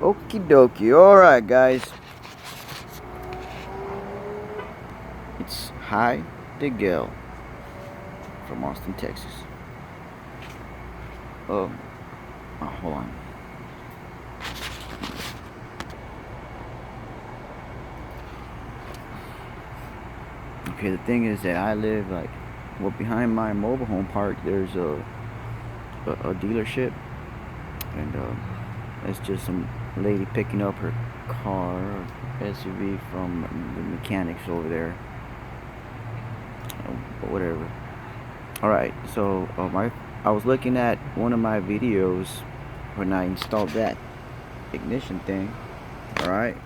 Okie dokie. Alright, guys. It's Hi Digel from Austin, Texas. Hold on. Okay, the thing is that I live behind my mobile home park. There's a dealership, and it's just some lady picking up her car or SUV from the mechanics over there. But whatever. Alright, so I was looking at one of my videos when I installed that ignition thing. Alright,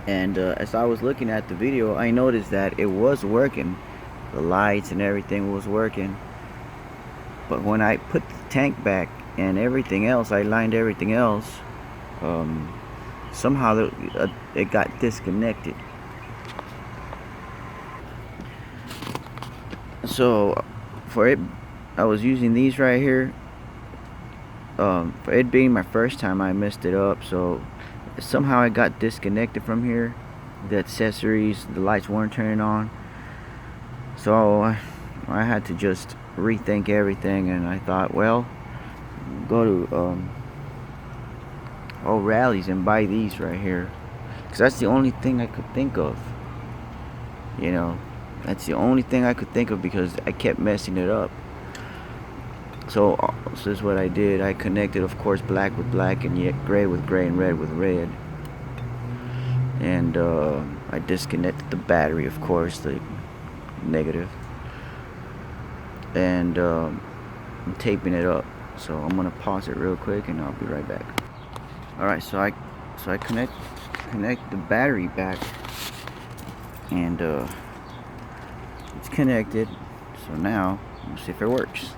and as I was looking at the video, I noticed that it was working. The lights and everything was working. But when I put the tank back and everything else, I lined everything else, somehow it got disconnected. So for it, I was using these right here. For it being my first time, I messed it up. So somehow I got disconnected from here. The accessories, the lights weren't turning on. So I had to just rethink everything, and I thought, well, go to O'Reilly's and buy these right here, because that's the only thing I could think of. That's the only thing I could think of, because I kept messing it up. So this is what I did. I connected, of course, black with black, and yet gray with gray, and red with red. And I disconnected the battery, of course, the negative. And I'm taping it up. So I'm gonna pause it real quick, and I'll be right back. Alright, so I connect the battery back, and it's connected. So now let's see if it works.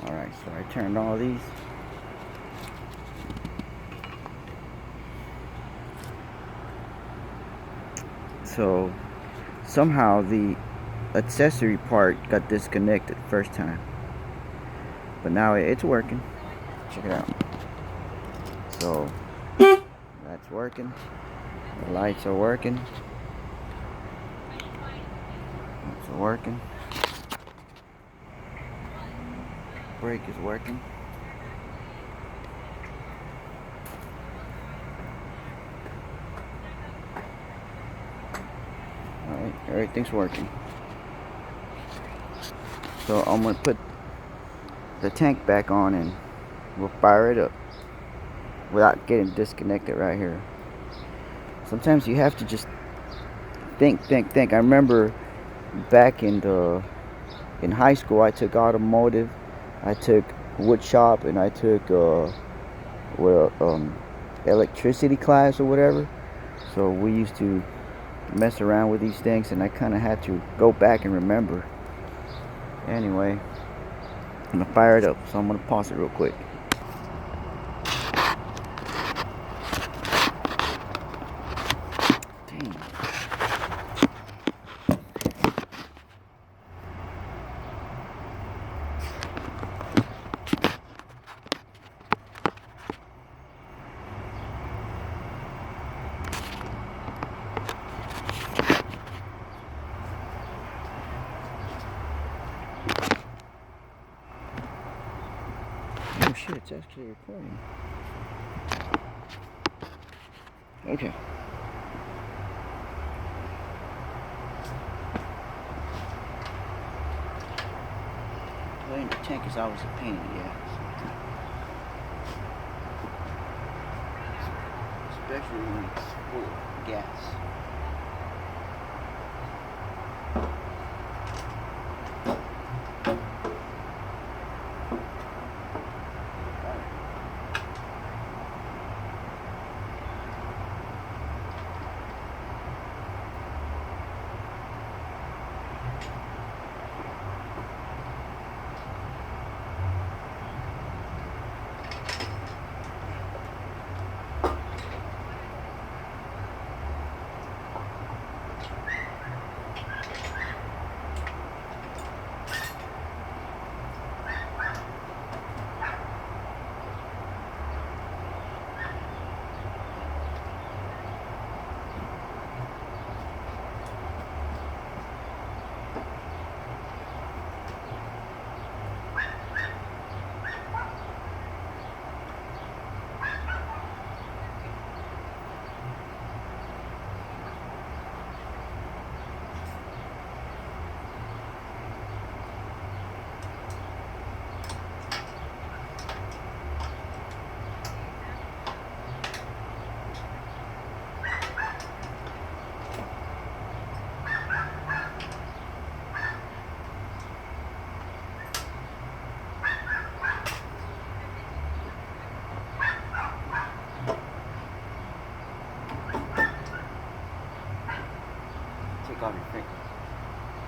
Alright, so I turned all these. So somehow the accessory part got disconnected first time, but now it's working. Check it out. So that's working. The lights are working. It's working. Brake is working. Alright, everything's working. So I'm gonna put the tank back on, and we'll fire it up without getting disconnected right here. Sometimes you have to just think. I remember back in high school, I took automotive, I took wood shop, and I took electricity class or whatever. So we used to mess around with these things, and I kind of had to go back and remember. Anyway, I'm gonna fire it up, so I'm gonna pause it real quick. Dang. Oh shit, it's actually recording. Okay. Playing the tank is always a pain in the ass. Especially when it's full of gas.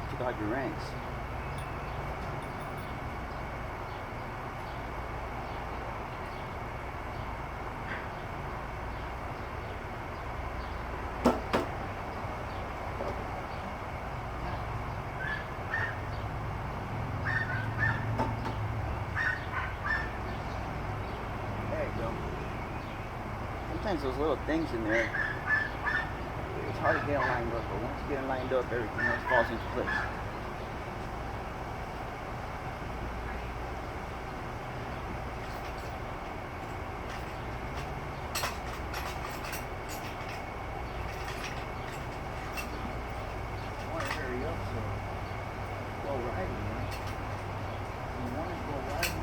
took out your rings. Sometimes those little things in there, it's hard to get them lined up, but once you get them lined up, everything else falls into place. I want to hurry up, so go riding, man. You want to go riding?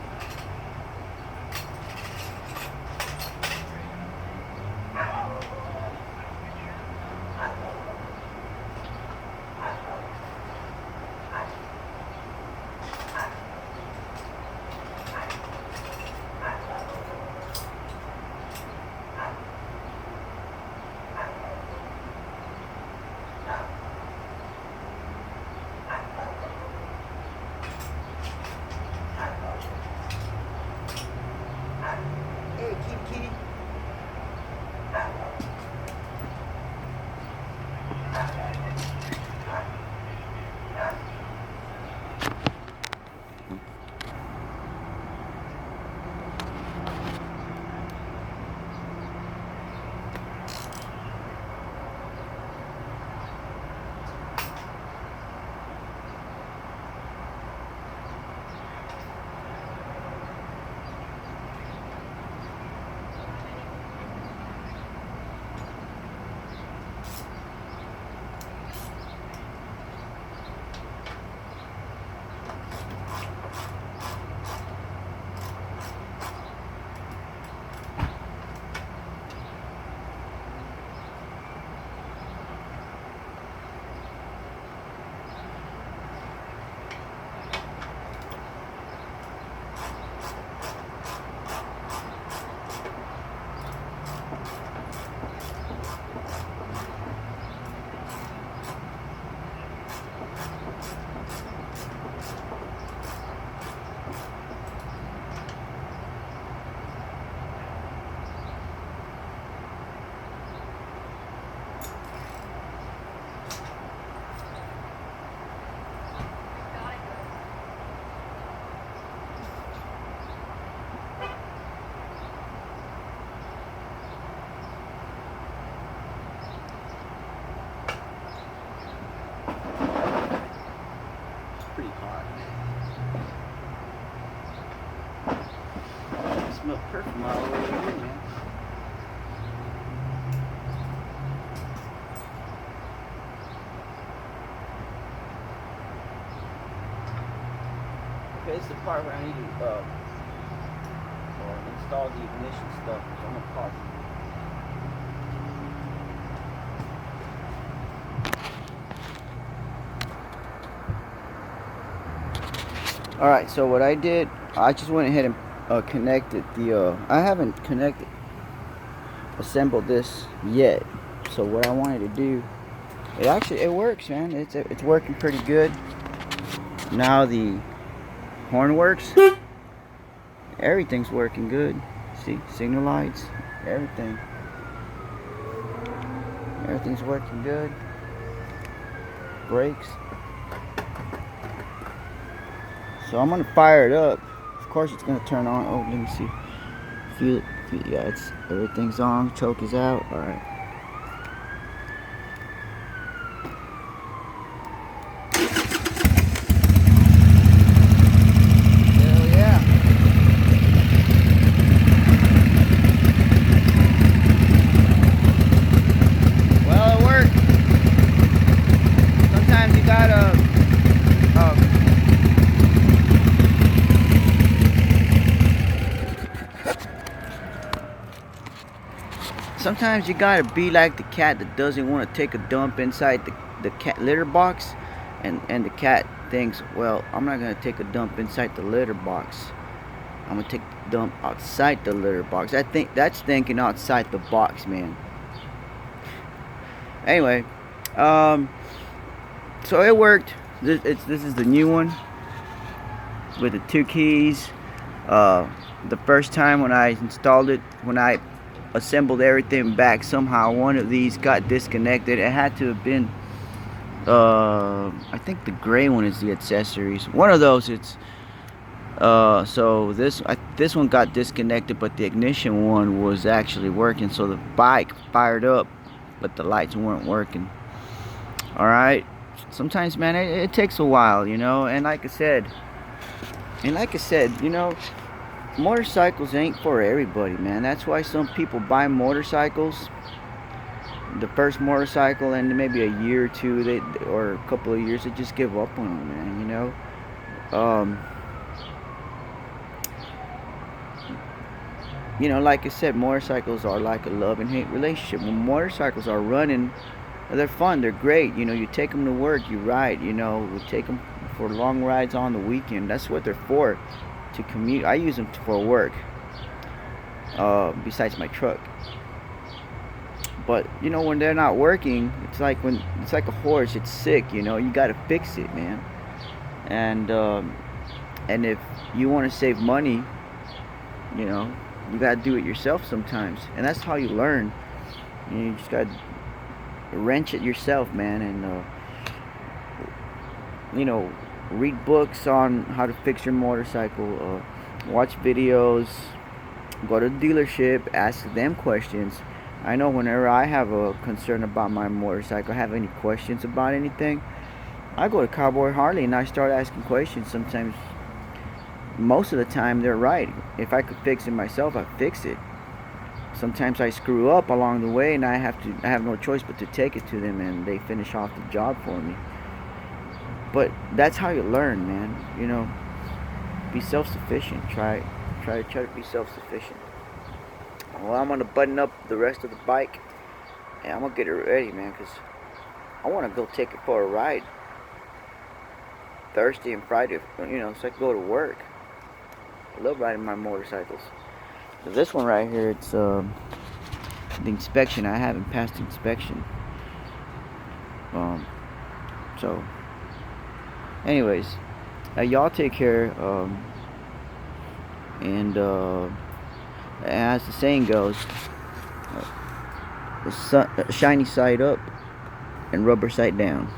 Pretty hot. I smell perfume all over here, man. Okay, this is the part where I need to install the ignition stuff. So I'm gonna pause it. Alright, so what I did, I just went ahead and connected the, I haven't assembled this yet. So what I wanted to do, it works, man. It's working pretty good. Now the horn works. Everything's working good. See, signal lights, everything. Everything's working good. Brakes. So I'm gonna fire it up. Of course it's gonna turn on. Oh, let me see. Feel it. Yeah, everything's on. Choke is out. All right. Hell yeah. Well, it worked. Sometimes you gotta. Sometimes you gotta be like the cat that doesn't want to take a dump inside the cat litter box, and the cat thinks, well, I'm not gonna take a dump inside the litter box. I'm gonna take the dump outside the litter box. I think that's thinking outside the box, man. Anyway, So it worked. This is the new one with the 2 keys. The first time when I installed it, when I assembled everything back, somehow one of these got disconnected. It had to have been I think the gray one is the accessories. One of those. It's so this one got disconnected, but the ignition one was actually working. So the bike fired up, but the lights weren't working. All right. Sometimes, man, it takes a while, you know. And like I said, you know, motorcycles ain't for everybody, man. That's why some people buy motorcycles. The first motorcycle, and maybe a year or two, or a couple of years, they just give up on them, man. You know. You know, like I said, motorcycles are like a love and hate relationship. When motorcycles are running, they're fun, they're great. You know, you take them to work, you ride. You know, we take them for long rides on the weekend. That's what they're for, to commute. I use them for work. Besides my truck. But you know, when they're not working, it's like a horse. It's sick. You know, you gotta fix it, man. And if you want to save money, you know, you gotta do it yourself sometimes. And that's how you learn. You just gotta wrench it yourself, man. And you know, read books on how to fix your motorcycle. Watch videos. Go to the dealership. Ask them questions. I know whenever I have a concern about my motorcycle, have any questions about anything, I go to Cowboy Harley and I start asking questions. Sometimes, most of the time, they're right. If I could fix it myself, I fix it. Sometimes I screw up along the way and I have no choice but to take it to them, and they finish off the job for me. But that's how you learn, man. You know, be self-sufficient. Try to be self-sufficient. Well, I'm gonna button up the rest of the bike, and I'm gonna get it ready, man, because I want to go take it for a ride Thursday and Friday, you know, so I can go to work. I love riding my motorcycles. So this one right here, it's the inspection. I haven't passed the inspection. So anyways, y'all take care. And as the saying goes, shiny side up and rubber side down.